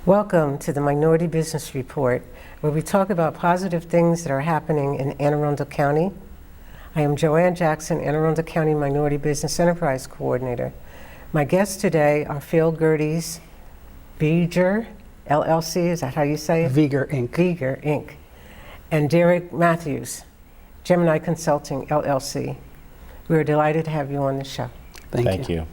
Welcome to the Minority Business Report, where we talk about positive things that are happening in Anne Arundel County. I am Joanne Jackson, Anne Arundel County Minority Business Enterprise Coordinator. My guests today are Phil Gerdes, Viger LLC, is that how you say it? Viger Inc. Viger Inc. And Derek Matthews, Gemini Consulting LLC. We are delighted to have you on the show. Thank you.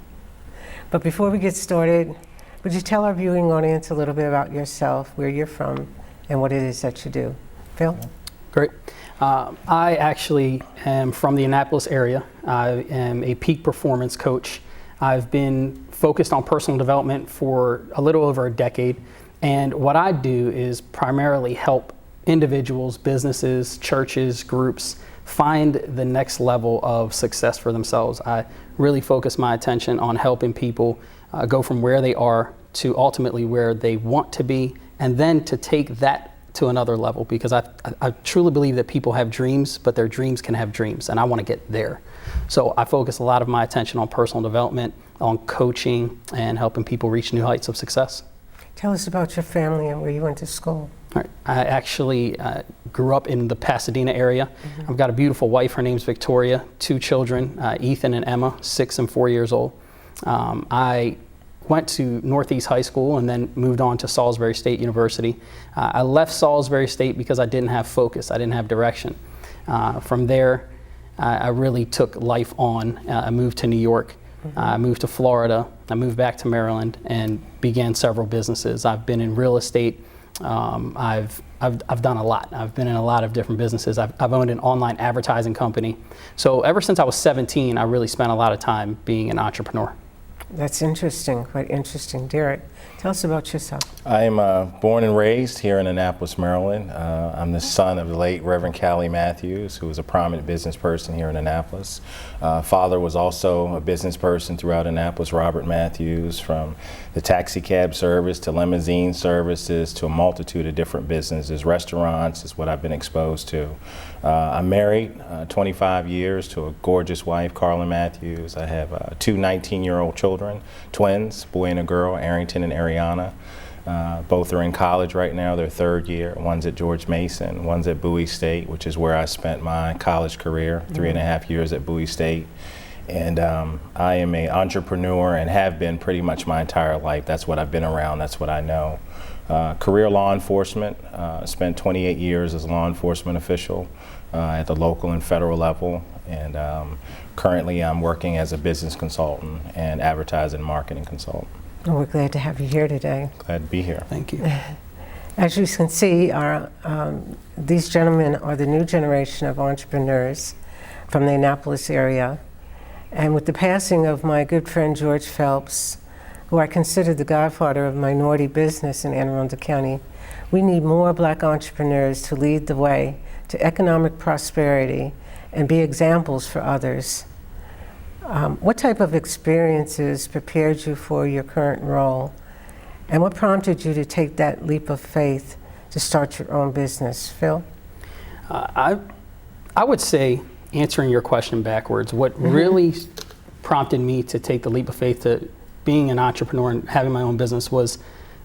But before we get started, would you tell our viewing audience a little bit about yourself, where you're from, and what it is that you do? Phil? Great. I actually am from the Annapolis area. I am a peak performance coach. I've been focused on personal development for a little over a decade. And what I do is primarily help individuals, businesses, churches, groups find the next level of success for themselves. I really focus my attention on helping people go from where they are to ultimately where they want to be, and then to take that to another level, because I truly believe that people have dreams, but their dreams can have dreams, and I want to get there. So I focus a lot of my attention on personal development, on coaching, and helping people reach new heights of success. Tell us about your family and where you went to school. All right. I actually grew up in the Pasadena area. I've got a beautiful wife. Her name's Victoria. 2 children, Ethan and Emma, 6 and 4 years old. I went to Northeast High School and then moved on to Salisbury State University. I left Salisbury State because I didn't have focus. I didn't have direction. From there, I really took life on. I moved to New York. I moved to Florida. I moved back to Maryland and began several businesses. I've been in real estate. I've done a lot. I've been in a lot of different businesses. I've owned an online advertising company. So ever since I was 17, I really spent a lot of time being an entrepreneur. That's interesting, quite interesting. Derek, tell us about yourself. I am born and raised here in Annapolis, Maryland. I'm the son of the late Reverend Callie Matthews, who was a prominent business person here in Annapolis. Father was also a business person throughout Annapolis, Robert Matthews, from the taxi cab service to limousine services to a multitude of different businesses. Restaurants is what I've been exposed to. I'm married 25 years to a gorgeous wife, Carla Matthews. I have 2 19-year-old children, twins, boy and a girl, Arrington and Ariana. Both are in college right now, their 3rd year. One's at George Mason, one's at Bowie State, which is where I spent my college career, 3.5 years at Bowie State. And I am an entrepreneur and have been pretty much my entire life. That's what I've been around, that's what I know. Career law enforcement, spent 28 years as a law enforcement official at the local and federal level. And currently I'm working as a business consultant and advertising marketing consultant. Well, we're glad to have you here today. Glad to be here. Thank you. As you can see, these gentlemen are the new generation of entrepreneurs from the Annapolis area. And with the passing of my good friend George Phelps, who I consider the godfather of minority business in Anne Arundel County, we need more Black entrepreneurs to lead the way to economic prosperity and be examples for others. What type of experiences prepared you for your current role? And what prompted you to take that leap of faith to start your own business? Phil? I would say, answering your question backwards, what really prompted me to take the leap of faith to being an entrepreneur and having my own business was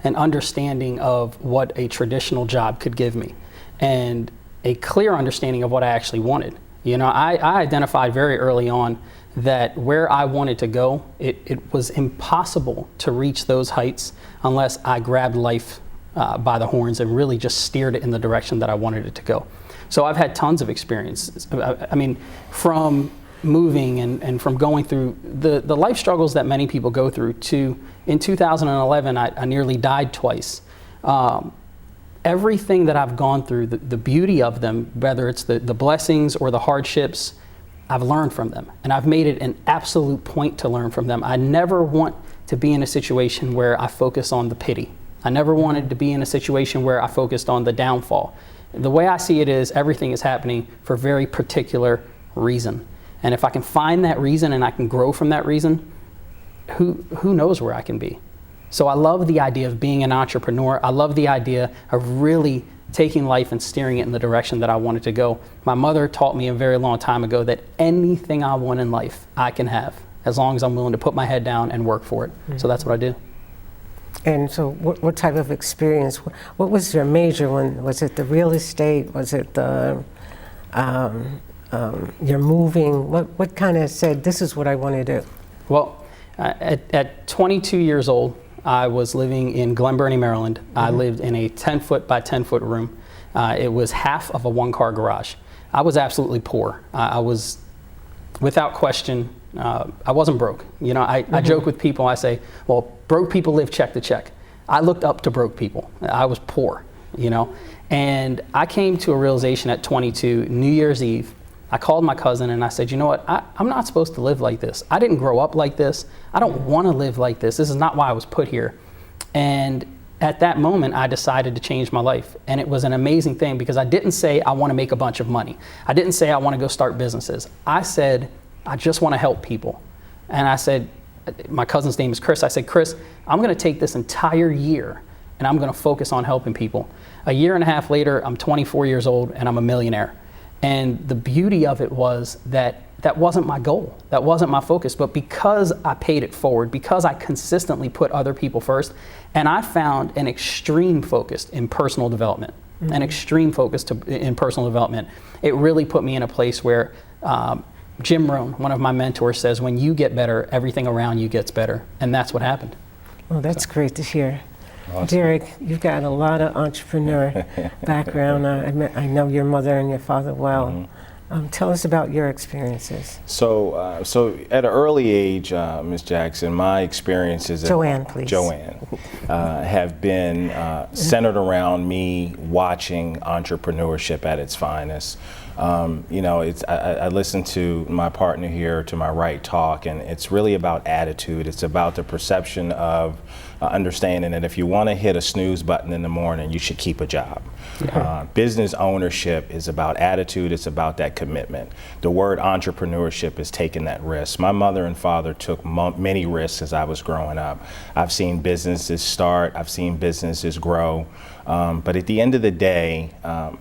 an understanding of what a traditional job could give me and a clear understanding of what I actually wanted. You know, I identified very early on that where I wanted to go, it was impossible to reach those heights unless I grabbed life by the horns and really just steered it in the direction that I wanted it to go. So I've had tons of experiences. I mean, from moving and from going through the life struggles that many people go through to, in 2011, I nearly died twice. Everything that I've gone through, the beauty of them, whether it's the blessings or the hardships, I've learned from them. And I've made it an absolute point to learn from them. I never want to be in a situation where I focus on the pity. I never wanted to be in a situation where I focused on the downfall. The way I see it is everything is happening for a very particular reason. And if I can find that reason and I can grow from that reason, who knows where I can be. So I love the idea of being an entrepreneur. I love the idea of really taking life and steering it in the direction that I wanted to go. My mother taught me a very long time ago that anything I want in life, I can have, as long as I'm willing to put my head down and work for it. So that's what I do. And so what type of experience, what was your major one? Was it the real estate? Was it the, you're moving? What kind of said, this is what I want to do? Well, at 22 years old, I was living in Glen Burnie, Maryland. I lived in a 10-foot by 10-foot room. It was half of a one-car garage. I was absolutely poor. I was, without question, I wasn't broke. You know, I joke with people, I say, well, broke people live check to check. I looked up to broke people. I was poor, you know. And I came to a realization at 22, New Year's Eve. I called my cousin and I said, you know what, I'm not supposed to live like this. I didn't grow up like this. I don't want to live like this. This is not why I was put here. And at that moment, I decided to change my life. And it was an amazing thing because I didn't say I want to make a bunch of money. I didn't say I want to go start businesses. I said, I just want to help people. And I said, my cousin's name is Chris. I said, Chris, I'm going to take this entire year and I'm going to focus on helping people. A year and a half later, I'm 24 years old and I'm a millionaire. And the beauty of it was that that wasn't my goal. That wasn't my focus. But because I paid it forward, because I consistently put other people first, and I found an extreme focus in personal development, an extreme focus in personal development, it really put me in a place where Jim Rohn, one of my mentors, says, when you get better, everything around you gets better. And that's what happened. Well, that's great to hear. Awesome. Derek, you've got a lot of entrepreneur background. I know your mother and your father well. Tell us about your experiences. So, so at an early age, Ms. Jackson, my experiences Joanne, please. Joanne, have been centered around me watching entrepreneurship at its finest. You know, I listen to my partner here to my right talk, and it's really about attitude. It's about the perception of understanding that if you want to hit a snooze button in the morning, you should keep a job. Business ownership is about attitude. It's about that commitment. The word entrepreneurship is taking that risk. My mother and father took many risks as I was growing up. I've seen businesses start. I've seen businesses grow. But at the end of the day,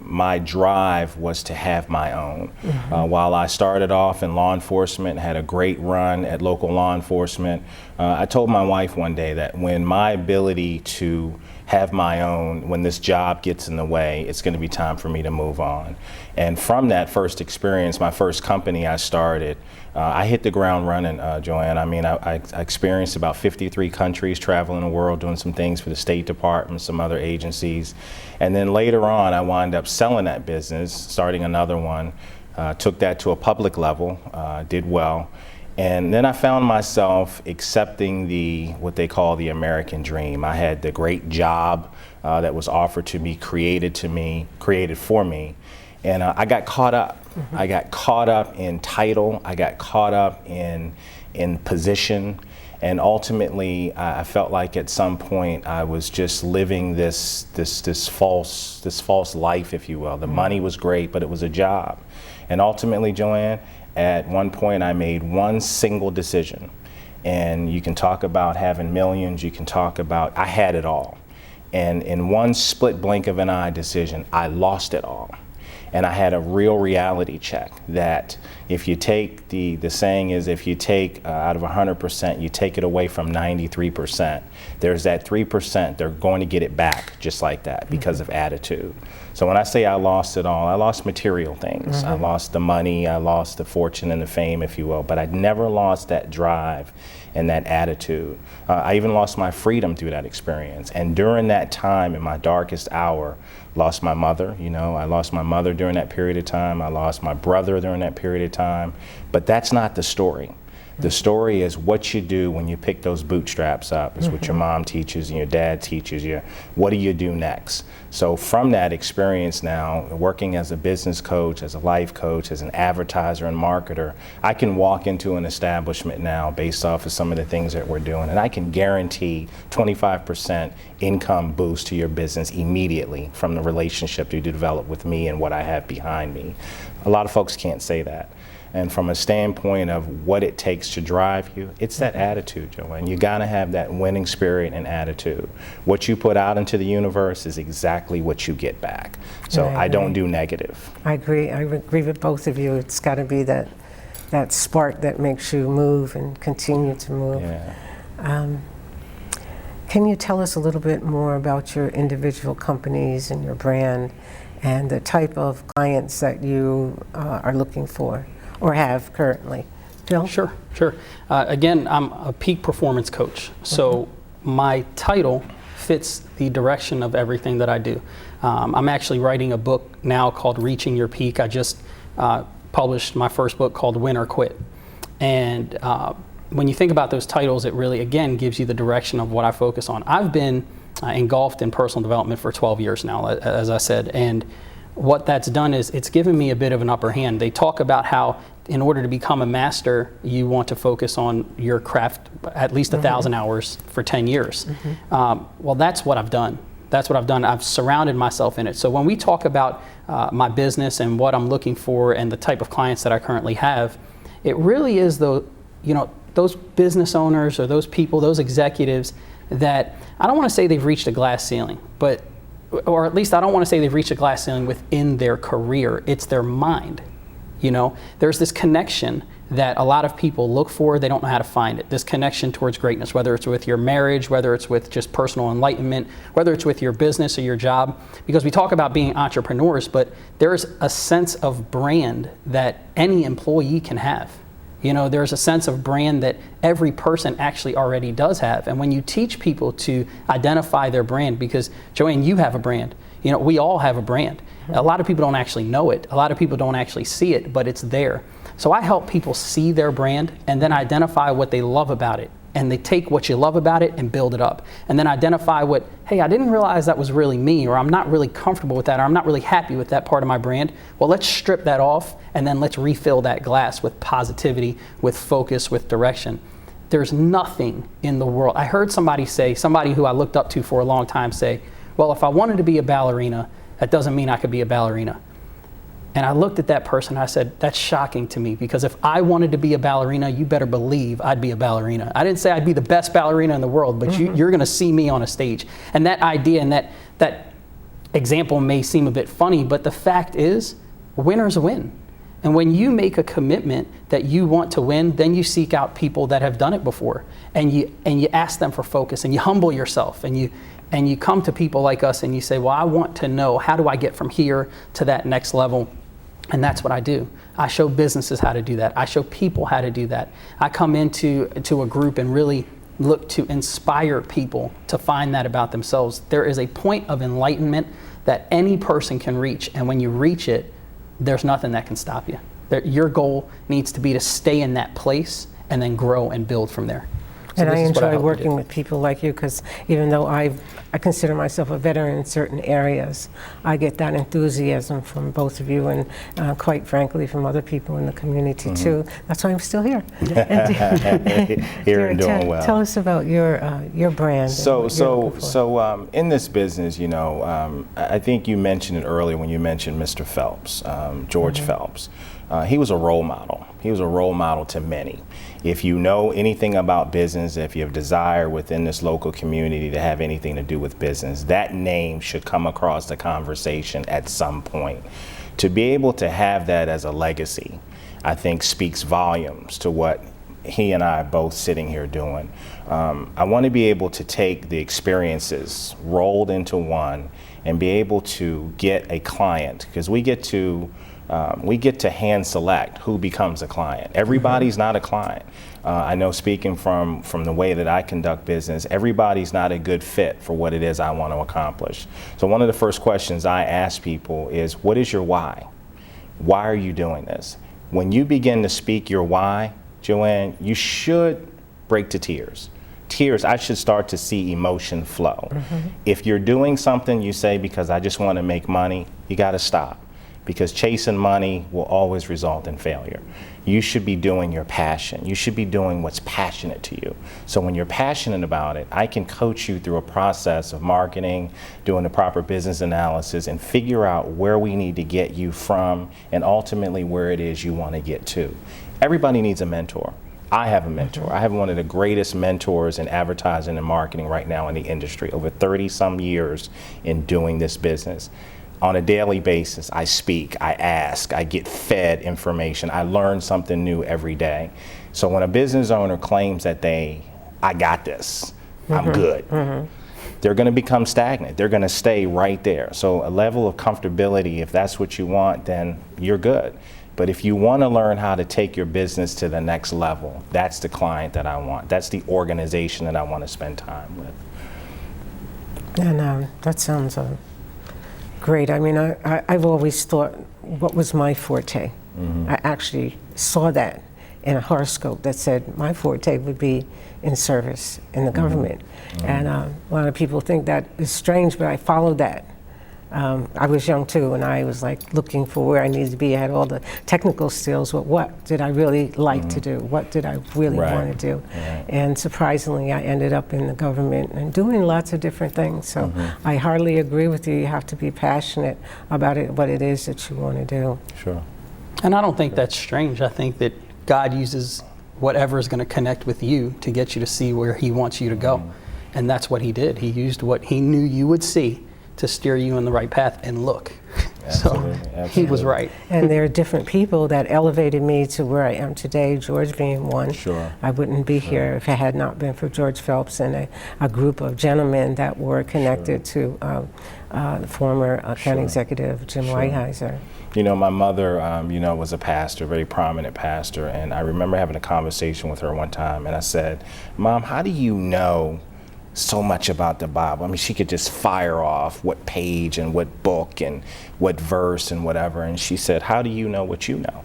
my drive was to have my own. While I started off in law enforcement, had a great run at local law enforcement, I told my wife one day that when my ability to have my own, when this job gets in the way, it's going to be time for me to move on. And from that first experience, my first company I started, I hit the ground running, Joanne. I mean, I experienced about 53 countries, traveling the world, doing some things for the State Department, some other agencies. And then later on, I wound up selling that business, starting another one, took that to a public level, did well. And then I found myself accepting what they call the American dream. I had the great job that was offered to me, created for me. And I got caught up. I got caught up in title. I got caught up in position. And ultimately, I felt like at some point I was just living this false life, if you will. The money was great, but it was a job. And ultimately, Joanne, at one point I made one single decision. And you can talk about having millions, you can talk about, I had it all. And in one split blink of an eye decision, I lost it all. And I had a real reality check that if you take, the saying is, if you take out of 100%, you take it away from 93%, there's that 3%, they're going to get it back just like that because of attitude. So when I say I lost it all, I lost material things. I lost the money, I lost the fortune and the fame, if you will, but I never lost that drive and that attitude. I even lost my freedom through that experience. And during that time, in my darkest hour, lost my mother. You know, I lost my mother during that period of time. I lost my brother during that period of time. But that's not the story. The story is what you do when you pick those bootstraps up. It's what your mom teaches and your dad teaches you. What do you do next? So from that experience now, working as a business coach, as a life coach, as an advertiser and marketer, I can walk into an establishment now based off of some of the things that we're doing, and I can guarantee 25% income boost to your business immediately from the relationship you develop with me and what I have behind me. A lot of folks can't say that. And from a standpoint of what it takes to drive you, it's that attitude, Joanne. You gotta have that winning spirit and attitude. What you put out into the universe is exactly what you get back. So I don't do negative. I agree with both of you. It's gotta be that spark that makes you move and continue to move. Yeah. Can you tell us a little bit more about your individual companies and your brand and the type of clients that you are looking for or have currently? Bill? Sure. Again, I'm a peak performance coach. So my title fits the direction of everything that I do. I'm actually writing a book now called Reaching Your Peak. I just published my first book called Win or Quit. And when you think about those titles, it really, again, gives you the direction of what I focus on. I've been engulfed in personal development for 12 years now, as I said. And what that's done is it's given me a bit of an upper hand. They talk about how in order to become a master, you want to focus on your craft at least 1,000 hours for 10 years. Well, that's what I've done. I've surrounded myself in it. So when we talk about my business and what I'm looking for and the type of clients that I currently have, it really is those business owners or those people, those executives that I don't want to say they've reached a glass ceiling, or at least I don't want to say they've reached a glass ceiling within their career. It's their mind. There's this connection that a lot of people look for, they don't know how to find it. This connection towards greatness, whether it's with your marriage, whether it's with just personal enlightenment, whether it's with your business or your job. Because we talk about being entrepreneurs, but there's a sense of brand that any employee can have. There's a sense of brand that every person actually already does have. And when you teach people to identify their brand, because Joanne, you have a brand, we all have a brand. A lot of people don't actually know it. A lot of people don't actually see it, but it's there. So I help people see their brand and then identify what they love about it. And they take what you love about it and build it up. And then identify hey, I didn't realize that was really me, or I'm not really comfortable with that, or I'm not really happy with that part of my brand. Well, let's strip that off and then let's refill that glass with positivity, with focus, with direction. There's nothing in the world. I heard somebody who I looked up to for a long time say, well, if I wanted to be a ballerina, that doesn't mean I could be a ballerina. And I looked at that person and I said, that's shocking to me, because if I wanted to be a ballerina, you better believe I'd be a ballerina. I didn't say I'd be the best ballerina in the world, but you're going to see me on a stage. And that idea and that example may seem a bit funny, but the fact is, winners win. And when you make a commitment that you want to win, then you seek out people that have done it before, and you ask them for focus, and you humble yourself, and you come to people like us and you say, well, I want to know, how do I get from here to that next level? And that's what I do. I show businesses how to do that. I show people how to do that. I come into a group and really look to inspire people to find that about themselves. There is a point of enlightenment that any person can reach, and when you reach it, there's nothing that can stop you. Your goal needs to be to stay in that place and then grow and build from there. So and I enjoy working with people like you, because even though I consider myself a veteran in certain areas, I get that enthusiasm from both of you, and quite frankly from other people in the community too. That's why I'm still here. Here and doing well. Tell us about your brand. So in this business, I think you mentioned it earlier when you mentioned Mr. Phelps, George Phelps. He was a role model. He was a role model to many. If you know anything about business, if you have desire within this local community to have anything to do with business, that name should come across the conversation at some point. To be able to have that as a legacy, I think speaks volumes to what he and I are both sitting here doing. I want to be able to take the experiences rolled into one and be able to get a client, because we get to hand select who becomes a client. Everybody's not a client. I know, speaking from the way that I conduct business, everybody's not a good fit for what it is I want to accomplish. So one of the first questions I ask people is, what is your why? Why are you doing this? When you begin to speak your why, Joanne, you should break to tears. I should start to see emotion flow. If you're doing something you say because I just want to make money, you got to stop. Because chasing money will always result in failure. You should be doing your passion. You should be doing what's passionate to you. So when you're passionate about it, I can coach you through a process of marketing, doing the proper business analysis, and figure out where we need to get you from and ultimately where it is you want to get to. Everybody needs a mentor. I have a mentor. I have one of the greatest mentors in advertising and marketing right now in the industry, over 30 some years in doing this business. On a daily basis, I speak, I ask, I get fed information, I learn something new every day. So when a business owner claims that I got this, I'm good. They're going to become stagnant. They're going to stay right there. So a level of comfortability, if that's what you want, then you're good. But if you want to learn how to take your business to the next level, that's the client that I want. That's the organization that I want to spend time with. And that sounds great. I mean, I've always thought what was my forte. I actually saw that in a horoscope that said my forte would be in service in the government. And a lot of people think that is strange, but I followed that. I was young too, and I was like looking for where I needed to be. I had all the technical skills, but what did I really like to do? What did I really want to do? And surprisingly, I ended up in the government and doing lots of different things. So I hardly agree with you. You have to be passionate about it, what it is that you want to do. Sure. And I don't think that's strange. I think that God uses whatever is going to connect with you to get you to see where he wants you to go. And that's what he did. He used what he knew you would see to steer you in the right path, and look. Absolutely. He was right. And there are different people that elevated me to where I am today, George being one. Sure. I wouldn't be here if it had not been for George Phelps and a group of gentlemen that were connected to the former county executive, Jim Whiteheiser. You know, my mother, was a pastor, very prominent pastor, and I remember having a conversation with her one time, and I said, Mom, how do you know so much about the Bible? I mean, she could just fire off what page and what book and what verse and whatever, and she said, how do you know what you know?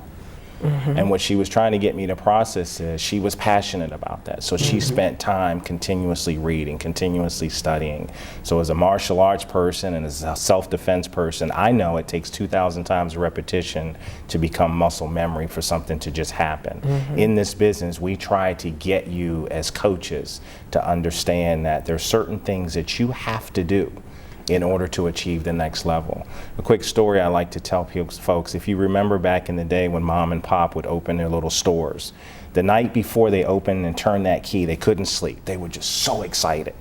And what she was trying to get me to process is she was passionate about that. So she spent time continuously reading, continuously studying. So as a martial arts person and as a self-defense person, I know it takes 2,000 times repetition to become muscle memory for something to just happen. In this business, we try to get you as coaches to understand that there's certain things that you have to do in order to achieve the next level. A quick story I like to tell folks, if you remember back in the day when Mom and Pop would open their little stores, the night before they opened and turned that key, they couldn't sleep. They were just so excited.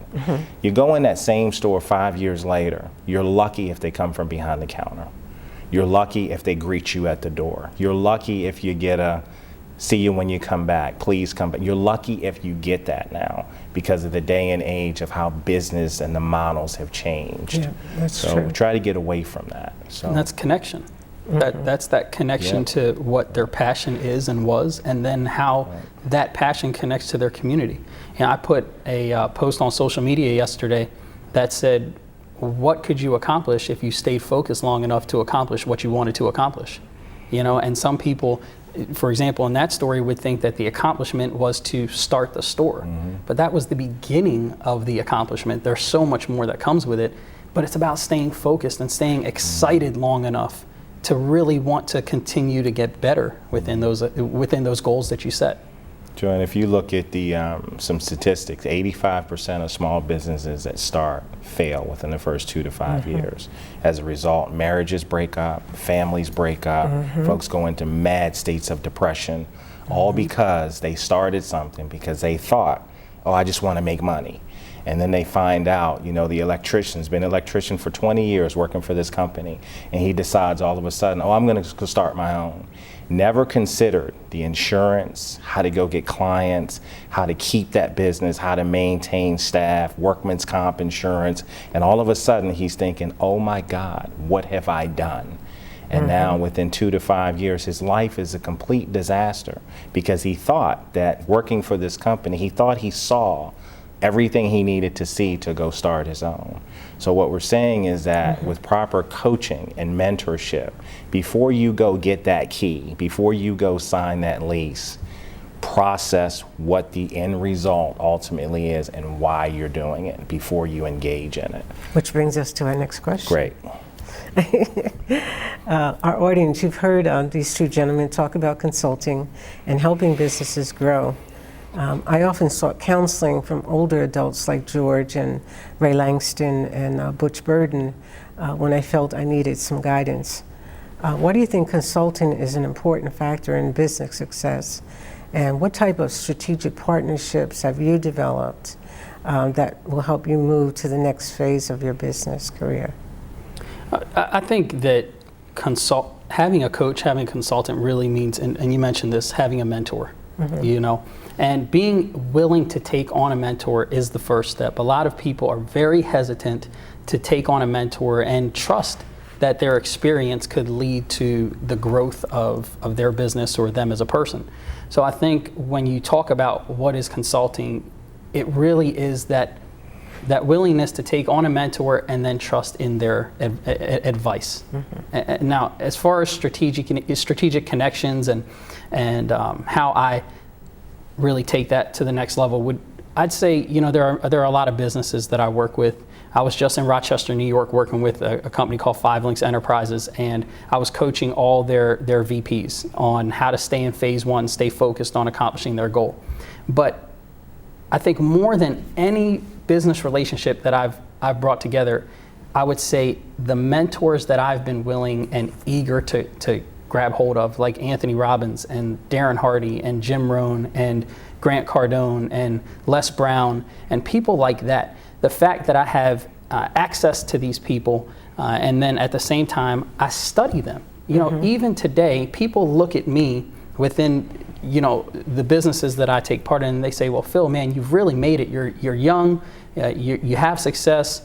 You go in that same store 5 years later, you're lucky if they come from behind the counter. You're lucky if they greet you at the door. You're lucky if you get a see you when you come back, please come back. You're lucky if you get that now because of the day and age of how business and the models have changed. Yeah, that's so true. we try to get away from that. So And that's connection. That's that connection to what their passion is and was, and then how that passion connects to their community. And I put a post on social media yesterday that said, what could you accomplish if you stayed focused long enough to accomplish what you wanted to accomplish? You know, and some people, for example, in that story would think that the accomplishment was to start the store. But that was the beginning of the accomplishment. There's so much more that comes with it, but it's about staying focused and staying excited long enough to really want to continue to get better within those goals that you set. Joanne, if you look at the some statistics, 85% of small businesses that start fail within the first 2 to 5 years. As a result, marriages break up, families break up, folks go into mad states of depression, all because they started something because they thought, oh, I just want to make money. And then they find out, you know, the electrician's been an electrician for 20 years working for this company, and he decides all of a sudden, oh, I'm going to start my own. Never considered the insurance, how to go get clients, how to keep that business, how to maintain staff, workman's comp insurance, and all of a sudden he's thinking, oh my God, what have I done? And now within 2 to 5 years, his life is a complete disaster because he thought that working for this company, he thought he saw everything he needed to see to go start his own. So what we're saying is that with proper coaching and mentorship, before you go get that key, before you go sign that lease, process what the end result ultimately is and why you're doing it before you engage in it. Which brings us to our next question. Great. Our audience, you've heard these two gentlemen talk about consulting and helping businesses grow. I often sought counseling from older adults like George and Ray Langston and Butch Burden when I felt I needed some guidance. Why do you think consulting is an important factor in business success? And what type of strategic partnerships have you developed that will help you move to the next phase of your business career? I think that having a coach, having a consultant really means, and you mentioned this, having a mentor. you know. And being willing to take on a mentor is the first step. A lot of people are very hesitant to take on a mentor and trust that their experience could lead to the growth of their business or them as a person. So I think when you talk about what is consulting, it really is that willingness to take on a mentor and then trust in their advice. Now, as far as strategic connections and how I really take that to the next level, I'd say, you know, there are a lot of businesses that I work with. I was just in Rochester, New York, working with a company called 5 Links Enterprises, and I was coaching all their VPs on how to stay in phase one, stay focused on accomplishing their goal. But I think more than any business relationship that I've brought together, I would say the mentors that I've been willing and eager to grab hold of, like Anthony Robbins and Darren Hardy and Jim Rohn and Grant Cardone and Les Brown and people like that. The fact that I have access to these people and then at the same time I study them. You know, even today, people look at me within, you know, the businesses that I take part in, and they say, well, Phil, man, you've really made it. You're young, you have success,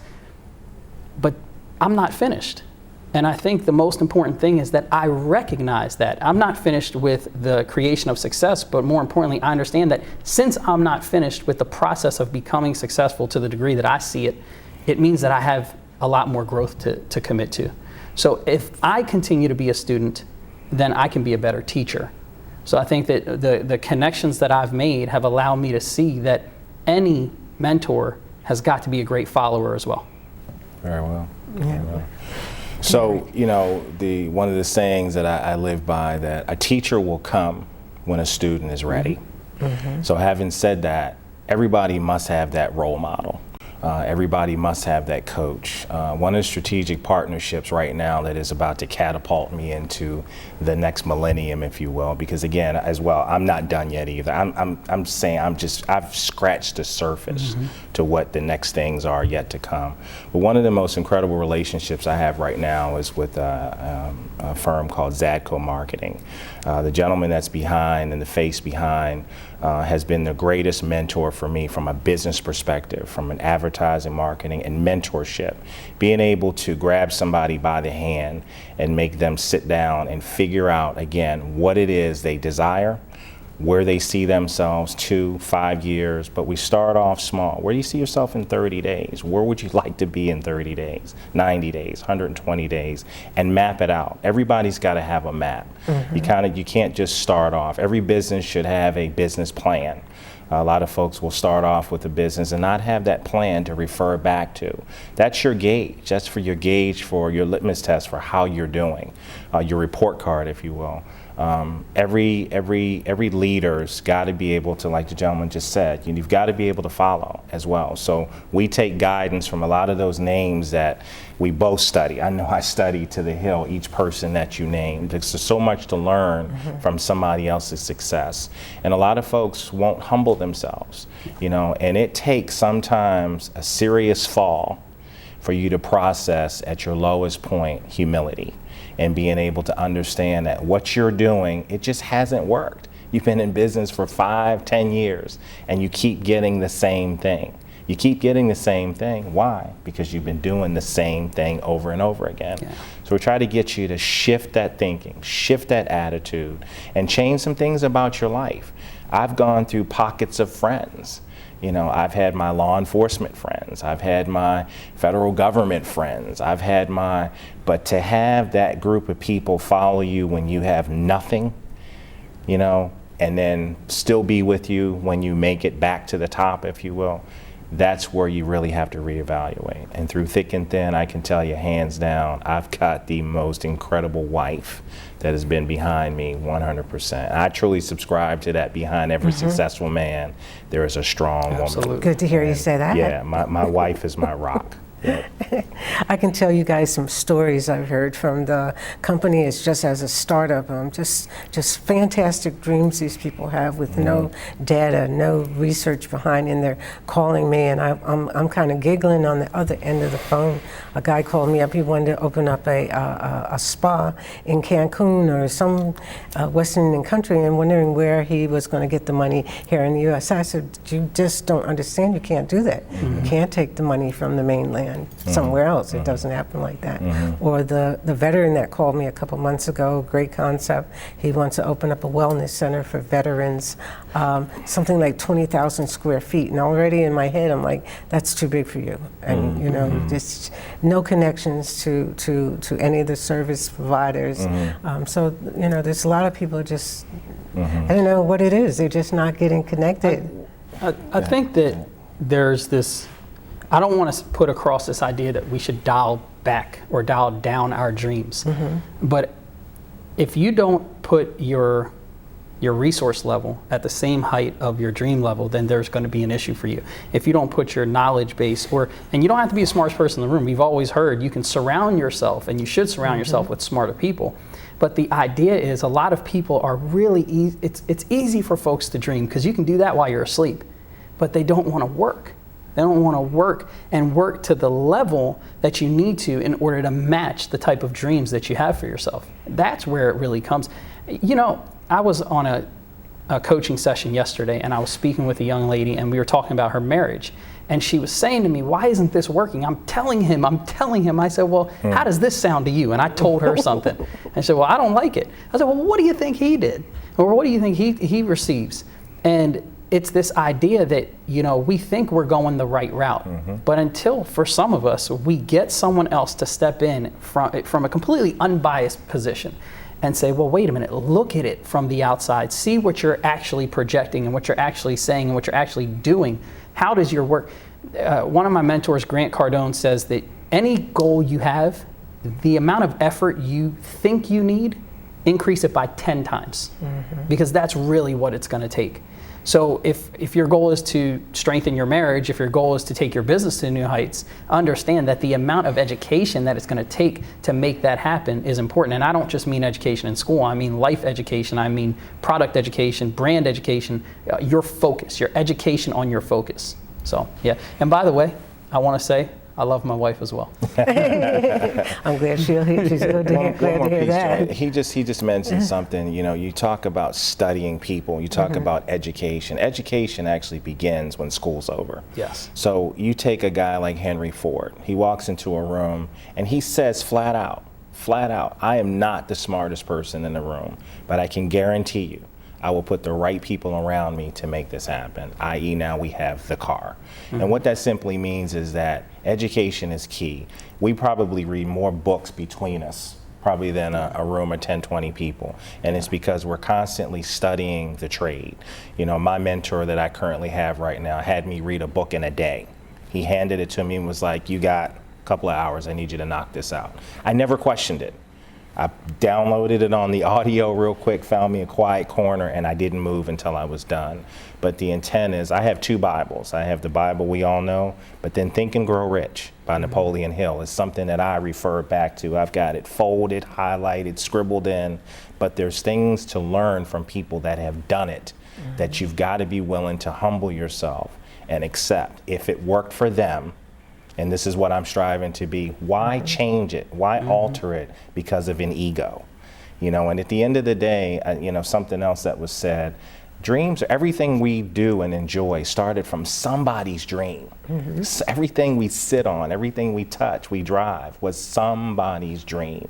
but I'm not finished. And I think the most important thing is that I recognize that I'm not finished with the creation of success, but more importantly, I understand that since I'm not finished with the process of becoming successful to the degree that I see it, it means that I have a lot more growth to commit to. So if I continue to be a student, then I can be a better teacher. So I think that the connections that I've made have allowed me to see that any mentor has got to be a great follower as well. Very well. Yeah. Very well. So, you know, one of the sayings that I live by, that a teacher will come when a student is ready. So having said that, everybody must have that role model. Everybody must have that coach. One of the strategic partnerships right now that is about to catapult me into the next millennium, if you will, because again, as well, I'm not done yet either. I'm saying I've scratched the surface to what the next things are yet to come. But one of the most incredible relationships I have right now is with a firm called Zadco Marketing. The gentleman that's behind and the face behind has been the greatest mentor for me from a business perspective, from an advertising, marketing, and mentorship. Being able to grab somebody by the hand and make them sit down and figure out, again, what it is they desire, where they see themselves 2, 5 years, but we start off small. Where do you see yourself in 30 days? Where would you like to be in 30 days, 90 days, 120 days, and map it out? Everybody's got to have a map. You can't just start off. Every business should have a business plan. A lot of folks will start off with a business and not have that plan to refer back to. That's your gauge. That's for your gauge, for your litmus test for how you're doing, your report card, if you will. Every leader's got to be able to, like the gentleman just said, you've got to be able to follow as well. So we take guidance from a lot of those names that we both study. I know I study to the hill each person that you named. There's so much to learn from somebody else's success. And a lot of folks won't humble themselves, you know, and it takes sometimes a serious fall for you to process at your lowest point humility. And being able to understand that what you're doing, it just hasn't worked. You've been in business for 5, 10 years, and you keep getting the same thing. You keep getting the same thing. Why? Because you've been doing the same thing over and over again. Yeah. So we try to get you to shift that thinking, shift that attitude, and change some things about your life. I've gone through pockets of friends. You know, I've had my law enforcement friends, I've had my federal government friends, but to have that group of people follow you when you have nothing, you know, and then still be with you when you make it back to the top, if you will, that's where you really have to reevaluate. And through thick and thin, I can tell you hands down, I've got the most incredible wife that has been behind me 100%. I truly subscribe to that. Behind every successful man, there is a strong woman. Good to hear you say that. Yeah, my wife is my rock. I can tell you guys some stories I've heard from the company. It's just as a startup, just fantastic dreams these people have with no data, no research behind, and they're calling me, and I'm kind of giggling on the other end of the phone. A guy called me up. He wanted to open up a spa in Cancun or some Western Indian country, and wondering where he was going to get the money here in the U.S. I said, you just don't understand. You can't do that. You can't take the money from the mainland somewhere else. It doesn't happen like that. Or the veteran that called me a couple months ago, great concept. He wants to open up a wellness center for veterans, something like 20,000 square feet. And already in my head, I'm like, that's too big for you. And you know, just no connections to any of the service providers. So you know, there's a lot of people just, I don't know what it is. They're just not getting connected. I think that there's this, I don't want to put across this idea that we should dial back or dial down our dreams. But if you don't put your resource level at the same height of your dream level, then there's going to be an issue for you. If you don't put your knowledge base, and you don't have to be the smartest person in the room. We've always heard you can surround yourself, and you should surround yourself with smarter people. But the idea is a lot of people are really easy. It's easy for folks to dream because you can do that while you're asleep, but they don't want to work. They don't want to work to the level that you need to in order to match the type of dreams that you have for yourself. That's where it really comes. You know, I was on a coaching session yesterday, and I was speaking with a young lady, and we were talking about her marriage. And she was saying to me, why isn't this working? I'm telling him. I said, well, how does this sound to you? And I told her something. And she said, well, I don't like it. I said, well, what do you think he did? Or what do you think he receives? And it's this idea that, you know, we think we're going the right route. But until, for some of us, we get someone else to step in from a completely unbiased position and say, well, wait a minute, look at it from the outside. See what you're actually projecting and what you're actually saying and what you're actually doing. How does your work? One of my mentors, Grant Cardone, says that any goal you have, the amount of effort you think you need, increase it by 10 times. Because that's really what it's going to take. So if your goal is to strengthen your marriage, if your goal is to take your business to new heights, understand that the amount of education that it's going to take to make that happen is important. And I don't just mean education in school. I mean life education. I mean product education, brand education, your focus, your education on your focus. So, yeah. And by the way, I want to say, I love my wife as well. I'm glad she's good to hear, glad to hear that. He just mentioned something. You know, you talk about studying people. You talk about education. Education actually begins when school's over. Yes. So you take a guy like Henry Ford. He walks into a room and he says flat out, I am not the smartest person in the room, but I can guarantee you, I will put the right people around me to make this happen, i.e. now we have the car. And what that simply means is that education is key. We probably read more books between us probably than a room of 10, 20 people. And it's because we're constantly studying the trade. You know, my mentor that I currently have right now had me read a book in a day. He handed it to me and was like, you got a couple of hours, I need you to knock this out. I never questioned it. I downloaded it on the audio real quick, found me a quiet corner, and I didn't move until I was done. But the intent is, I have two Bibles. I have the Bible we all know, but then Think and Grow Rich by Napoleon Hill is something that I refer back to. I've got it folded, highlighted, scribbled in, but there's things to learn from people that have done it that you've got to be willing to humble yourself and accept. If it worked for them, and this is what I'm striving to be, why change it? Why alter it because of an ego? You know, and at the end of the day, you know, something else that was said, dreams, everything we do and enjoy started from somebody's dream. Everything we sit on, everything we touch, we drive was somebody's dream.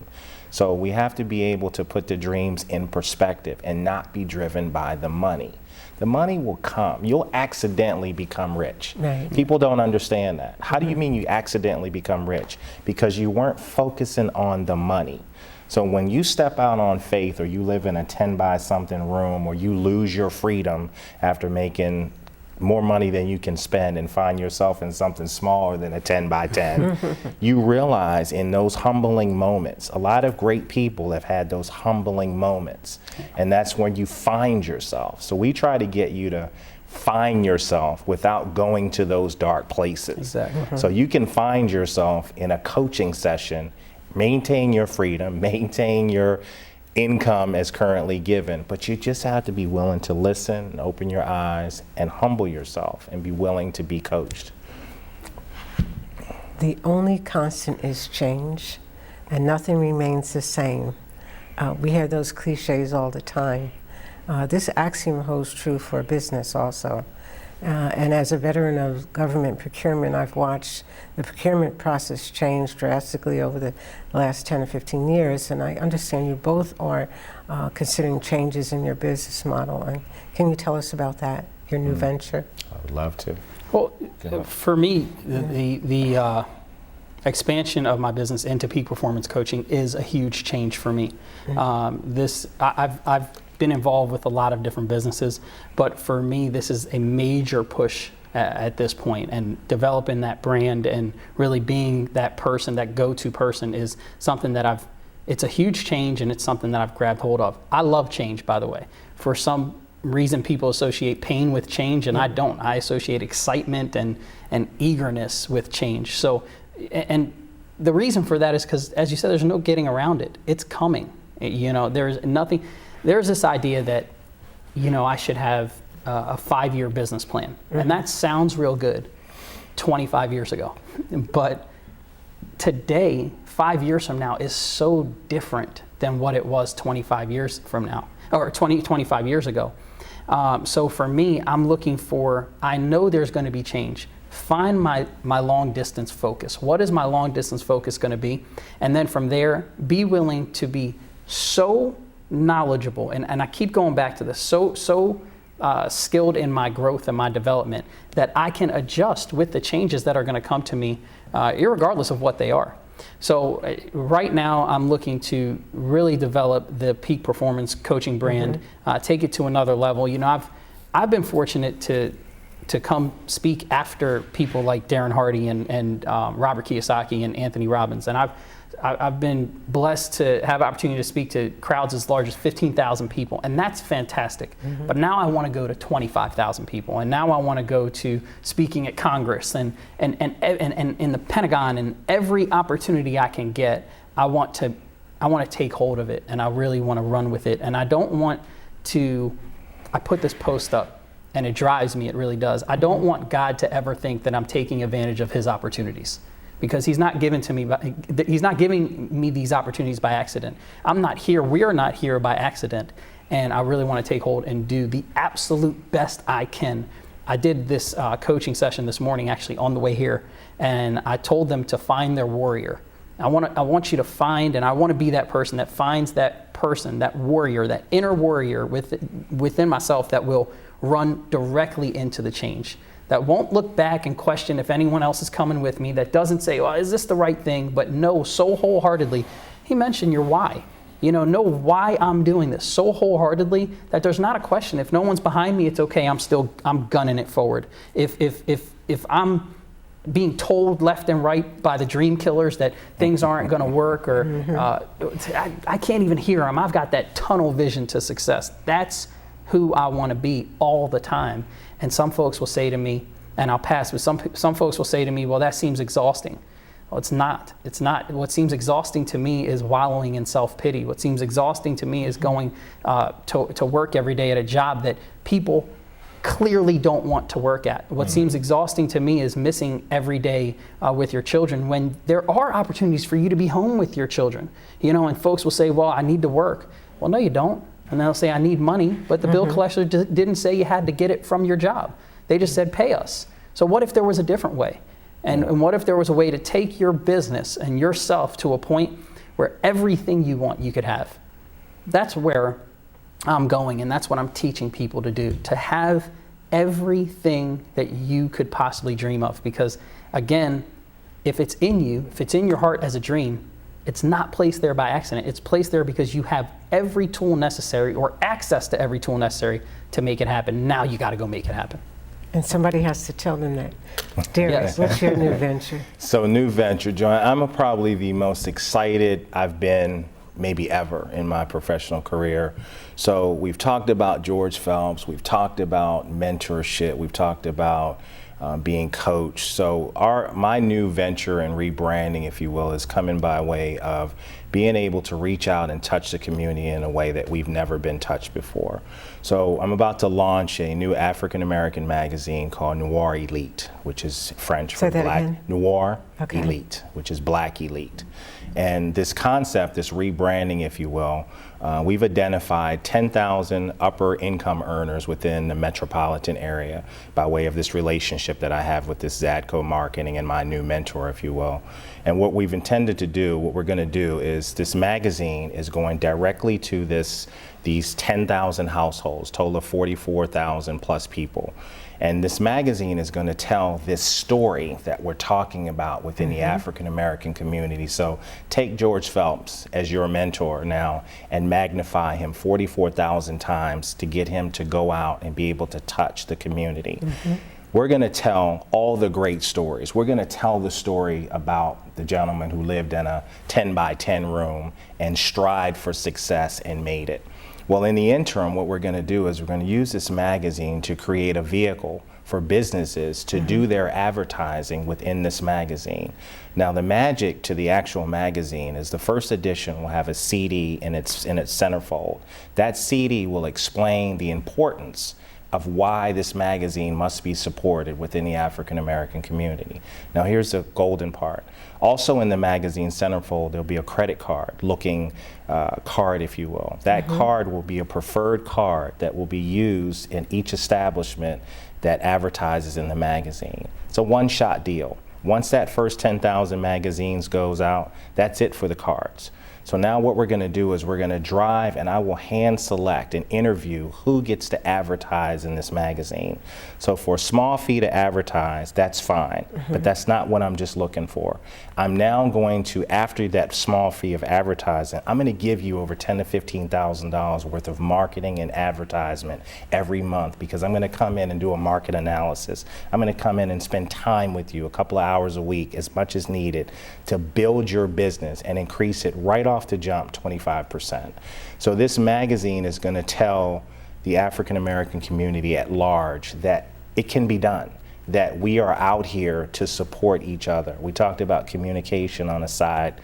So we have to be able to put the dreams in perspective and not be driven by the money. The money will come. You'll accidentally become rich. Right. People don't understand that. How do you mean you accidentally become rich? Because you weren't focusing on the money. So when you step out on faith, or you live in a 10 by something room, or you lose your freedom after making more money than you can spend and find yourself in something smaller than a 10 by 10, you realize in those humbling moments, a lot of great people have had those humbling moments, and that's when you find yourself. So we try to get you to find yourself without going to those dark places. Exactly. So you can find yourself in a coaching session, maintain your freedom, maintain your income as currently given, but you just have to be willing to listen and open your eyes and humble yourself and be willing to be coached. The only constant is change, and nothing remains the same. We hear those cliches all the time. This axiom holds true for business also. And as a veteran of government procurement, I've watched the procurement process change drastically over the last 10 or 15 years, and I understand you both are considering changes in your business model. And can you tell us about that, your new venture? I would love to. Well, for me, the expansion of my business into peak performance coaching is a huge change for me. I've been involved with a lot of different businesses, but for me, this is a major push at this point, and developing that brand and really being that person, that go-to person, is something that it's a huge change, and it's something that I've grabbed hold of. I love change, by the way. For some reason, people associate pain with change, and I don't. I associate excitement and eagerness with change. So, and the reason for that is because, as you said, there's no getting around it. It's coming. You know, there's nothing. There's this idea that, you know, I should have a 5-year business plan. And that sounds real good 25 years ago. But today, 5 years from now, is so different than what it was 25 years from now, or 25 years ago. So for me, I'm looking for, I know there's going to be change. Find my long distance focus. What is my long distance focus going to be? And then from there, be willing to be so knowledgeable, and I keep going back to this, so skilled in my growth and my development that I can adjust with the changes that are going to come to me, irregardless of what they are. So right now I'm looking to really develop the peak performance coaching brand, take it to another level. You know, I've been fortunate to come speak after people like Darren Hardy and Robert Kiyosaki and Anthony Robbins, and I've been blessed to have opportunity to speak to crowds as large as 15,000 people, and that's fantastic. But now I want to go to 25,000 people, and now I want to go to speaking at Congress and in the Pentagon, and every opportunity I can get, I want to take hold of it, and I really want to run with it. And I don't want to, I put this post up, and it drives me, it really does. I don't want God to ever think that I'm taking advantage of his opportunities, because he's not giving me these opportunities by accident. I'm not here, we're not here by accident, and I really want to take hold and do the absolute best I can. I did this coaching session this morning, actually, on the way here, and I told them to find their warrior. I want you to find, and I want to be that person that finds that person, that warrior, that inner warrior within myself that will run directly into the change, that won't look back and question if anyone else is coming with me, that doesn't say, well, is this the right thing, but know so wholeheartedly. He mentioned your why. You know why I'm doing this so wholeheartedly that there's not a question. If no one's behind me, it's okay. I'm gunning it forward. If I'm being told left and right by the dream killers that things aren't going to work, or I can't even hear them. I've got that tunnel vision to success. That's who I want to be all the time. And some folks will say to me, and I'll pass, but some folks will say to me, well, that seems exhausting. Well, it's not. It's not. What seems exhausting to me is wallowing in self-pity. What seems exhausting to me is going to work every day at a job that people clearly don't want to work at. What seems exhausting to me is missing every day with your children, when there are opportunities for you to be home with your children. You know, and folks will say, well, I need to work. Well, no, you don't. And they'll say, I need money, but the bill collector didn't say you had to get it from your job. They just said, pay us. So what if there was a different way? And what if there was a way to take your business and yourself to a point where everything you want, you could have? That's where I'm going, and that's what I'm teaching people to do, to have everything that you could possibly dream of. Because again, if it's in you, if it's in your heart as a dream, it's not placed there by accident. It's placed there because you have every tool necessary, or access to every tool necessary, to make it happen. Now you got to go make it happen. And somebody has to tell them that. Derek, Yes. what's your new venture? So new venture, Joanne, I'm probably the most excited I've been maybe ever in my professional career. So we've talked about George Phelps, we've talked about mentorship, we've talked about being coached. So my new venture and rebranding, if you will, is coming by way of being able to reach out and touch the community in a way that we've never been touched before. So I'm about to launch a new African American magazine called Noir Elite, which is French for black. Again. Noir Okay. Elite, which is black elite. And this concept, this rebranding, if you will, we've identified 10,000 upper income earners within the metropolitan area by way of this relationship that I have with this Zadco Marketing and my new mentor, if you will. And what we've intended to do, what we're going to do is this magazine is going directly to these 10,000 households, total of 44,000 plus people. And this magazine is going to tell this story that we're talking about within the African American community. So take George Phelps as your mentor now and magnify him 44,000 times to get him to go out and be able to touch the community. We're going to tell all the great stories. We're going to tell the story about the gentleman who lived in a 10 by 10 room and strived for success and made it. Well, in the interim, what we're going to do is we're going to use this magazine to create a vehicle for businesses to do their advertising within this magazine. Now, the magic to the actual magazine is the first edition will have a CD in its centerfold. That CD will explain the importance of why this magazine must be supported within the African American community. Now here's the golden part. Also in the magazine centerfold, there'll be a credit card looking card, if you will. That card will be a preferred card that will be used in each establishment that advertises in the magazine. It's a one-shot deal. Once that first 10,000 magazines goes out, that's it for the cards. So now what we're going to do is we're going to drive and I will hand select and interview who gets to advertise in this magazine. So for a small fee to advertise, that's fine, but that's not what I'm just looking for. I'm now going to, after that small fee of advertising, I'm going to give you over $10,000 to $15,000 worth of marketing and advertisement every month because I'm going to come in and do a market analysis. I'm going to come in and spend time with you, a couple of hours a week, as much as needed, to build your business and increase it right off the jump 25%. So this magazine is going to tell the African American community at large that it can be done, that we are out here to support each other. We talked about communication on a side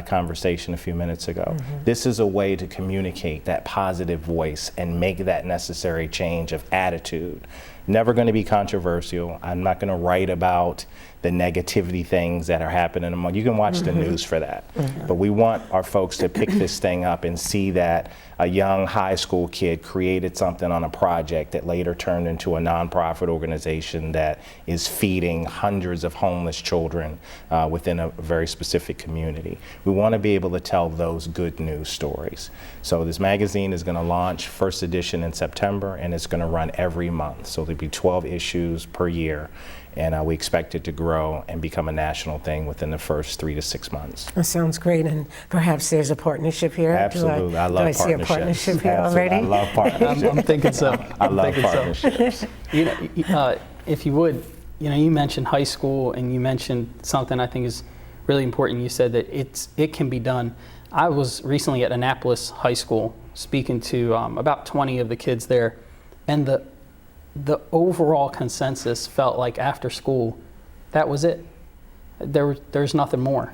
conversation a few minutes ago. This is a way to communicate that positive voice and make that necessary change of attitude. Never going to be controversial. I'm not going to write about the negativity things that are happening among. You can watch the news for that. But we want our folks to pick this thing up and see that a young high school kid created something on a project that later turned into a nonprofit organization that is feeding hundreds of homeless children within a very specific community. We want to be able to tell those good news stories. So this magazine is going to launch first edition in September and it's going to run every month. So there'll be 12 issues per year. And we expect it to grow and become a national thing within the first 3 to 6 months. That sounds great, and perhaps there's a partnership here. Absolutely, I love partnerships. Do I see a partnership here Absolutely. already? I love partnerships. I'm thinking so. I love partnerships. You know, if you would, you mentioned high school, and you mentioned something I think is really important. You said that it can be done. I was recently at Annapolis High School speaking to about 20 of the kids there, and the overall consensus felt like after school, that was it. There's nothing more,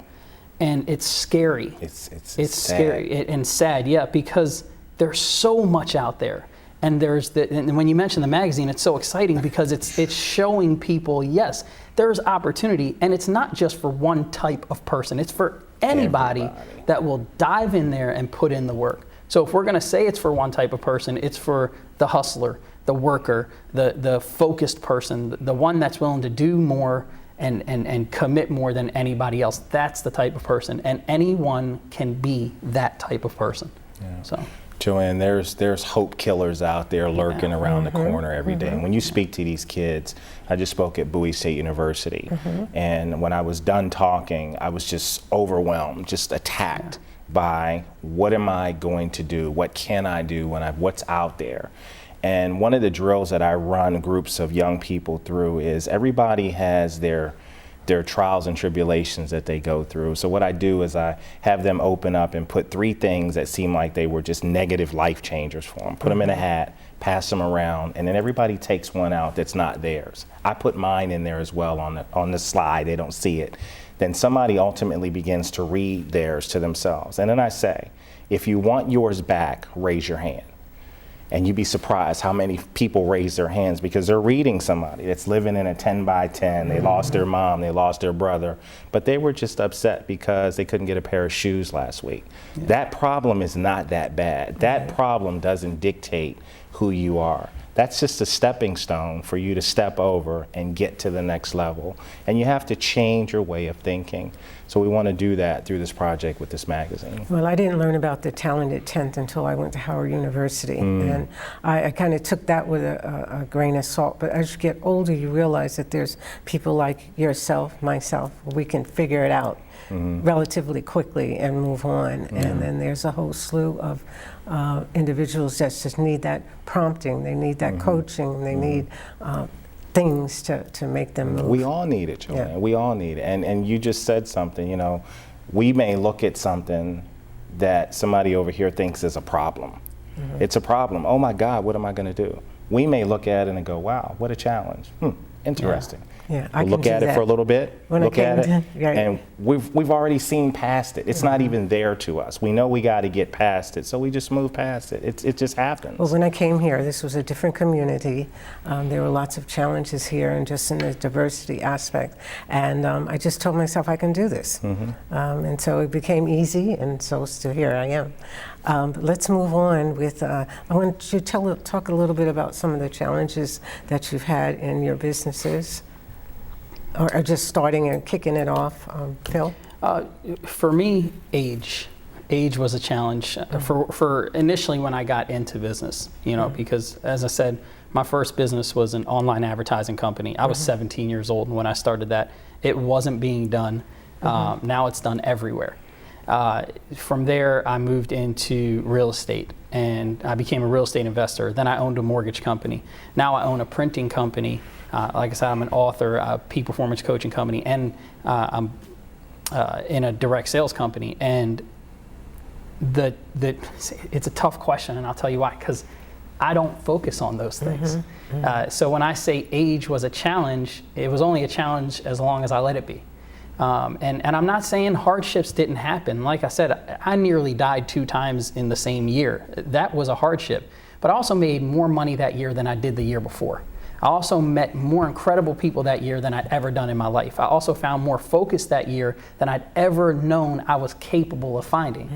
and it's scary. It's scary and sad, yeah, because there's so much out there, and and when you mention the magazine, it's so exciting because it's showing people, yes, there's opportunity, and it's not just for one type of person. It's for anybody that will dive in there and put in the work. So if we're going to say it's for one type of person, it's for the hustler, the worker, the focused person, the one that's willing to do more and commit more than anybody else. That's the type of person, and anyone can be that type of person. Yeah. So, Joanne, there's hope killers out there lurking around the corner every day. And when you speak to these kids, I just spoke at Bowie State University, and when I was done talking, I was just overwhelmed, just attacked by what am I going to do? What can I do what's out there? And one of the drills that I run groups of young people through is everybody has their their trials and tribulations that they go through. So what I do is I have them open up and put 3 things that seem like they were just negative life changers for them. Put them in a hat, pass them around, and then everybody takes one out that's not theirs. I put mine in there as well on the slide. They don't see it. Then somebody ultimately begins to read theirs to themselves. And then I say, if you want yours back, raise your hand. And you'd be surprised how many people raise their hands because they're reading somebody that's living in a 10 by 10. They lost their mom, they lost their brother, but they were just upset because they couldn't get a pair of shoes last week. Yeah. That problem is not that bad. That problem doesn't dictate who you are. That's just a stepping stone for you to step over and get to the next level. And you have to change your way of thinking. So we want to do that through this project with this magazine. Well, I didn't learn about the talented 10th until I went to Howard University. And I kind of took that with a grain of salt. But as you get older, you realize that there's people like yourself, myself, we can figure it out relatively quickly and move on. And then there's a whole slew of individuals that just need that prompting, they need that coaching, they need things to make them move. We all need it, Joanne. Yeah. We all need it. And you just said something, you know, we may look at something that somebody over here thinks is a problem. It's a problem. Oh my God, what am I going to do? We may look at it and go, wow, what a challenge. Interesting. Yeah, We'll look at it for a little bit, look at it, right. and we've already seen past it. It's not even there to us. We know we got to get past it, so we just move past it. It just happens. Well, when I came here, this was a different community. There were lots of challenges here, and just in the diversity aspect. And I just told myself I can do this. And so it became easy, and so still here I am. But let's move on with, I want you to talk a little bit about some of the challenges that you've had in your businesses, or just starting and kicking it off, Phil? For me, age was a challenge for initially when I got into business, you know, because as I said, my first business was an online advertising company. I was 17 years old when I started that. It wasn't being done. Now it's done everywhere. From there, I moved into real estate and I became a real estate investor. Then I owned a mortgage company. Now I own a printing company. Like I said, I'm an author, a peak performance coaching company, and I'm in a direct sales company. And it's a tough question, and I'll tell you why, because I don't focus on those things. So when I say age was a challenge, it was only a challenge as long as I let it be. And I'm not saying hardships didn't happen. Like I said, I nearly died 2 times in the same year. That was a hardship. But I also made more money that year than I did the year before. I also met more incredible people that year than I'd ever done in my life. I also found more focus that year than I'd ever known I was capable of finding.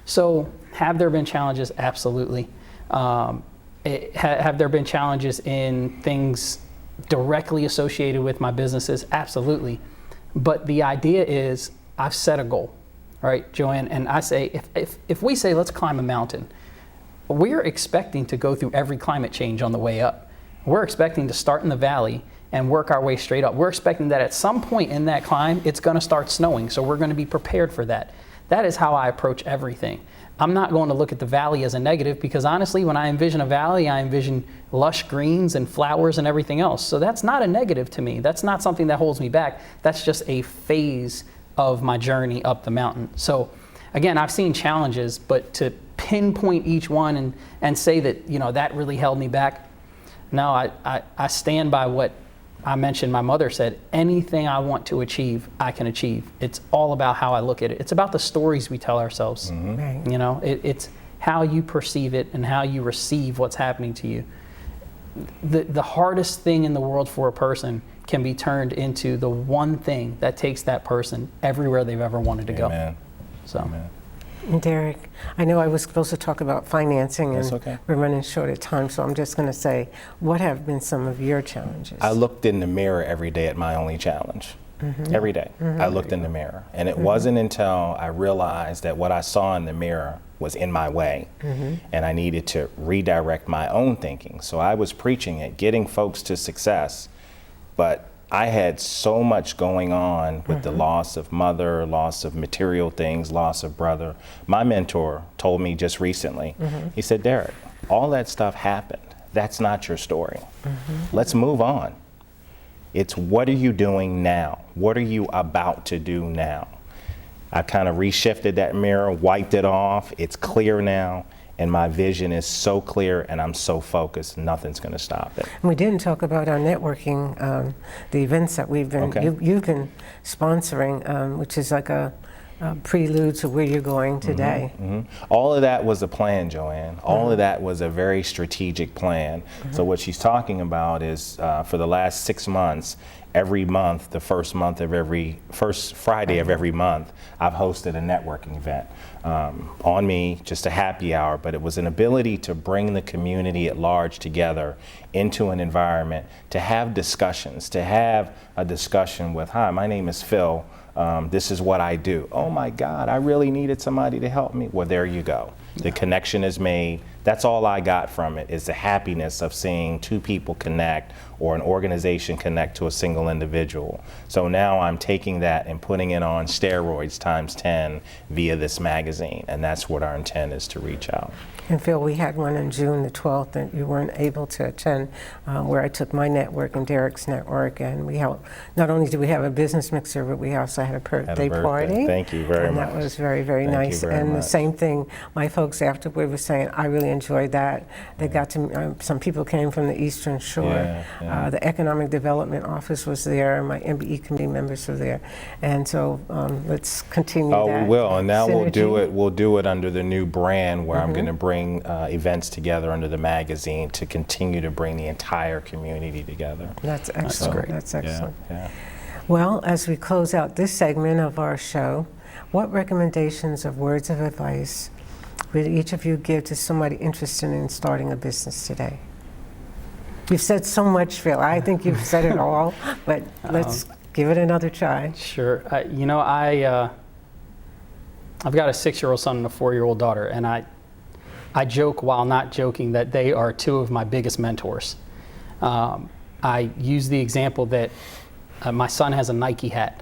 So have there been challenges? Absolutely. Have there been challenges in things directly associated with my businesses? Absolutely. But the idea is I've set a goal, right, Joanne? And I say, if we say, let's climb a mountain, we're expecting to go through every climate change on the way up. We're expecting to start in the valley and work our way straight up. We're expecting that at some point in that climb, it's going to start snowing. So we're going to be prepared for that. That is how I approach everything. I'm not going to look at the valley as a negative because honestly, when I envision a valley, I envision lush greens and flowers and everything else. So that's not a negative to me. That's not something that holds me back. That's just a phase of my journey up the mountain. So again, I've seen challenges, but to pinpoint each one and say that, you know, that really held me back, no, I stand by what I mentioned. My mother said, anything I want to achieve, I can achieve. It's all about how I look at it. It's about the stories we tell ourselves. Right. You know, it's how you perceive it and how you receive what's happening to you. The hardest thing in the world for a person can be turned into the one thing that takes that person everywhere they've ever wanted to go. So. Amen. Derek, I know I was supposed to talk about financing, and That's okay. we're running short of time, so I'm just going to say, what have been some of your challenges? I looked in the mirror every day at my only challenge. Every day. I looked in the mirror. And it wasn't until I realized that what I saw in the mirror was in my way. And I needed to redirect my own thinking. So I was preaching it, getting folks to success, but I had so much going on with the loss of mother, loss of material things, loss of brother. My mentor told me just recently, he said, Derek, all that stuff happened. That's not your story. Let's move on. It's what are you doing now? What are you about to do now? I kind of reshifted that mirror, wiped it off. It's clear now, and my vision is so clear, and I'm so focused, nothing's going to stop it. We didn't talk about our networking, the events that we've been, Okay. you've been sponsoring, which is like a prelude to where you're going today. All of that was a plan, Joanne. All of that was a very strategic plan. So what she's talking about is for the last 6 months, every month, the first Friday of every month, I've hosted a networking event. On me, just a happy hour, but it was an ability to bring the community at large together into an environment to have discussions, to have a discussion with, hi, my name is Phil. This is what I do. Oh my God, I really needed somebody to help me. Well, there you go. The connection is made. That's all I got from it, is the happiness of seeing two people connect or an organization connect to a single individual. So now I'm taking that and putting it on steroids times 10 via this magazine, and that's what our intent is, to reach out. And Phil, we had one on June the 12th that you weren't able to attend, where I took my network and Derek's network, and we held, not only did we have a business mixer, but we also had a birthday party. Thank you very much. And that was very, very Thank you nice. very And the much. same thing, my folks afterward were saying, I really enjoyed that. They got to, some people came from the Eastern Shore. Yeah. The Economic Development Office was there, my MBE committee members were there. And so let's continue that. Oh, we will, and now we'll do synergy. it. We'll do it under the new brand, where I'm going to bring events together under the magazine to continue to bring the entire community together. That's excellent. great. That's excellent. Yeah. Well, as we close out this segment of our show, what recommendations of words of advice would each of you give to somebody interested in starting a business today? You've said so much, Phil. I think you've said it all, but let's give it another try. Sure. You know, I've got a 6-year-old son and a 4-year-old daughter, and I joke while not joking that they are two of my biggest mentors. I use the example that my son has a Nike hat.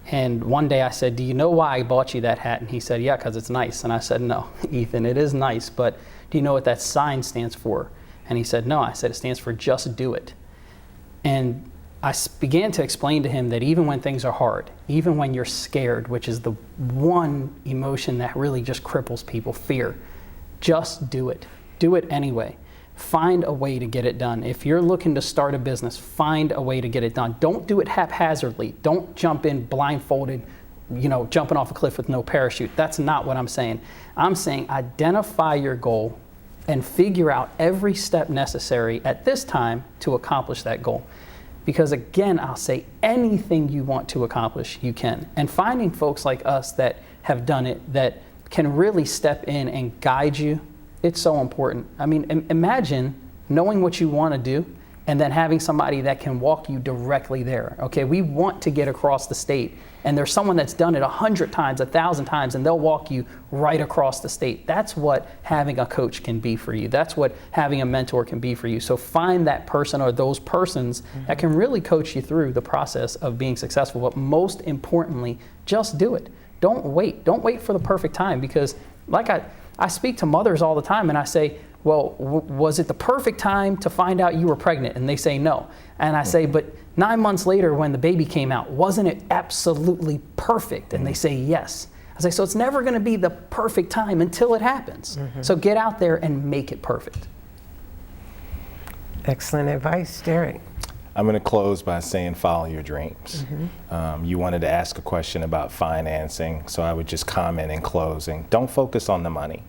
And one day I said, do you know why I bought you that hat? And he said, yeah, because it's nice. And I said, no, Ethan, it is nice, but do you know what that sign stands for? And he said, no. I said, it stands for just do it. And I began to explain to him that even when things are hard, even when you're scared, which is the one emotion that really just cripples people, fear, just do it. Do it anyway. Find a way to get it done. If you're looking to start a business, find a way to get it done. Don't do it haphazardly. Don't jump in blindfolded, you know, jumping off a cliff with no parachute. That's not what I'm saying. I'm saying identify your goal and figure out every step necessary at this time to accomplish that goal. Because again, I'll say anything you want to accomplish, you can. And finding folks like us that have done it, that can really step in and guide you, it's so important. I mean, imagine knowing what you want to do and then having somebody that can walk you directly there. Okay, we want to get across the state, and there's someone that's done it 100 times, 1,000 times, and they'll walk you right across the state. That's what having a coach can be for you. That's what having a mentor can be for you. So find that person or those persons that can really coach you through the process of being successful. But most importantly, just do it. Don't wait. Don't wait for the perfect time, because like I speak to mothers all the time and I say, well, was it the perfect time to find out you were pregnant? And they say no. And I say, but 9 months later when the baby came out, wasn't it absolutely perfect? And they say yes. I say, so it's never going to be the perfect time until it happens. So get out there and make it perfect. Excellent advice, Derek. I'm going to close by saying follow your dreams. You wanted to ask a question about financing, so I would just comment in closing. Don't focus on the money.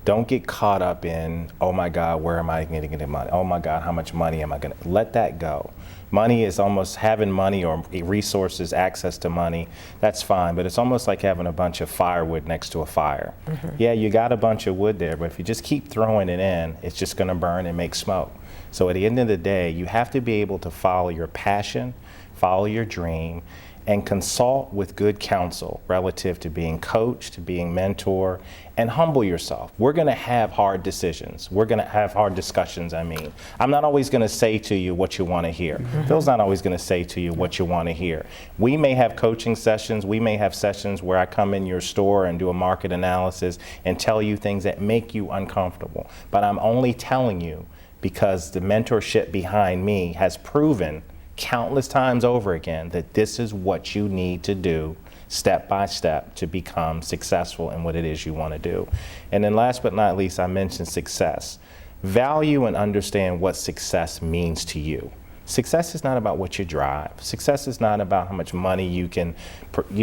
Don't get caught up in, oh my God, where am I going to get the money? Oh my God, how much money am I going to? Let that go. Money is almost having money or resources, access to money. That's fine, but it's almost like having a bunch of firewood next to a fire. Yeah, you got a bunch of wood there, but if you just keep throwing it in, it's just going to burn and make smoke. So at the end of the day, you have to be able to follow your passion, follow your dream, and consult with good counsel relative to being coached, to being mentor, and humble yourself. We're going to have hard decisions. We're going to have hard discussions, I mean. I'm not always going to say to you what you want to hear. Phil's not always going to say to you what you want to hear. We may have coaching sessions. We may have sessions where I come in your store and do a market analysis and tell you things that make you uncomfortable. But I'm only telling you because the mentorship behind me has proven countless times over again that this is what you need to do step by step to become successful in what it is you want to do. And then last but not least, I mentioned success. Value and understand what success means to you. Success is not about what you drive. Success is not about how much money you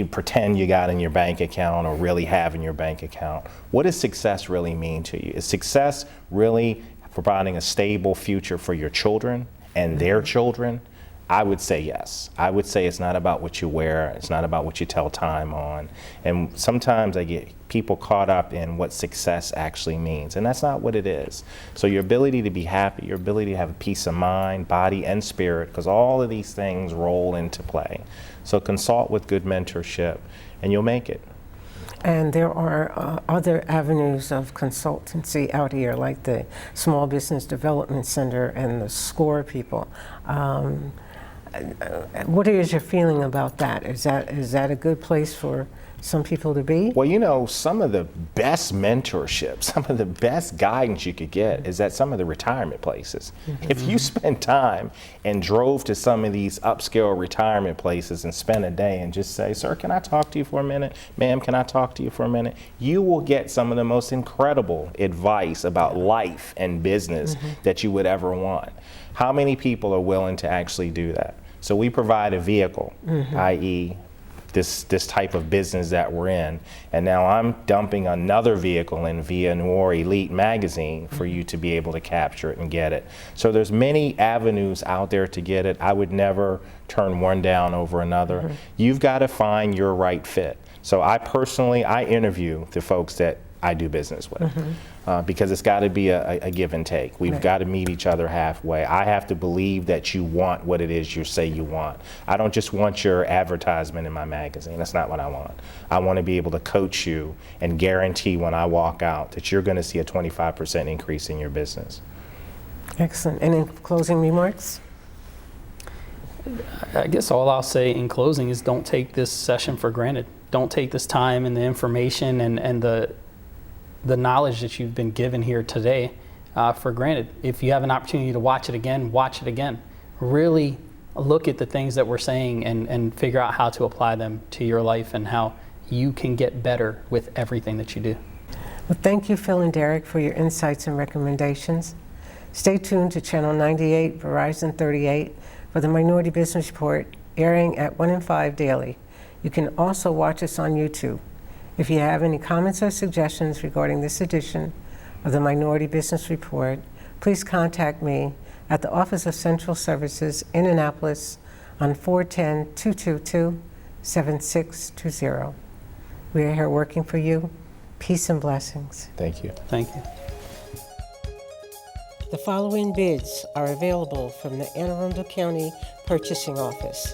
pretend you got in your bank account or really have in your bank account. What does success really mean to you? Is success really providing a stable future for your children and their children? I would say yes. I would say it's not about what you wear. It's not about what you tell time on. And sometimes I get people caught up in what success actually means, and that's not what it is. So your ability to be happy, your ability to have a peace of mind, body and spirit, because all of these things roll into play. So consult with good mentorship and you'll make it. And there are other avenues of consultancy out here, like the Small Business Development Center and the SCORE people. What is your feeling about that? Is that a good place for some people to be? Well, you know, some of the best mentorship, some of the best guidance you could get is at some of the retirement places. If you spend time and drove to some of these upscale retirement places and spend a day and just say, sir, can I talk to you for a minute? Ma'am, can I talk to you for a minute? You will get some of the most incredible advice about life and business that you would ever want. How many people are willing to actually do that? So we provide a vehicle, i.e., this type of business that we're in, and now I'm dumping another vehicle in via Noir Elite magazine for you to be able to capture it and get it. So there's many avenues out there to get it. I would never turn one down over another. You've got to find your right fit. So I interview the folks that I do business with. Because it's got to be a give and take. We've got to meet each other halfway. I have to believe that you want what it is you say you want. I don't just want your advertisement in my magazine. That's not what I want. I want to be able to coach you and guarantee when I walk out that you're going to see a 25% increase in your business. Excellent. Any closing remarks? I guess all I'll say in closing is don't take this session for granted. Don't take this time and the information and the knowledge that you've been given here today for granted. If you have an opportunity to watch it again, watch it again. Really look at the things that we're saying and figure out how to apply them to your life and how you can get better with everything that you do. Well, thank you, Phil and Derek, for your insights and recommendations. Stay tuned to Channel 98, Verizon 38 for the Minority Business Report, airing at 1 and 5 daily. You can also watch us on YouTube. If you have any comments or suggestions regarding this edition of the Minority Business Report, please contact me at the Office of Central Services in Annapolis on 410-222-7620. We are here working for you. Peace and blessings. Thank you. Thank you. The following bids are available from the Anne Arundel County Purchasing Office.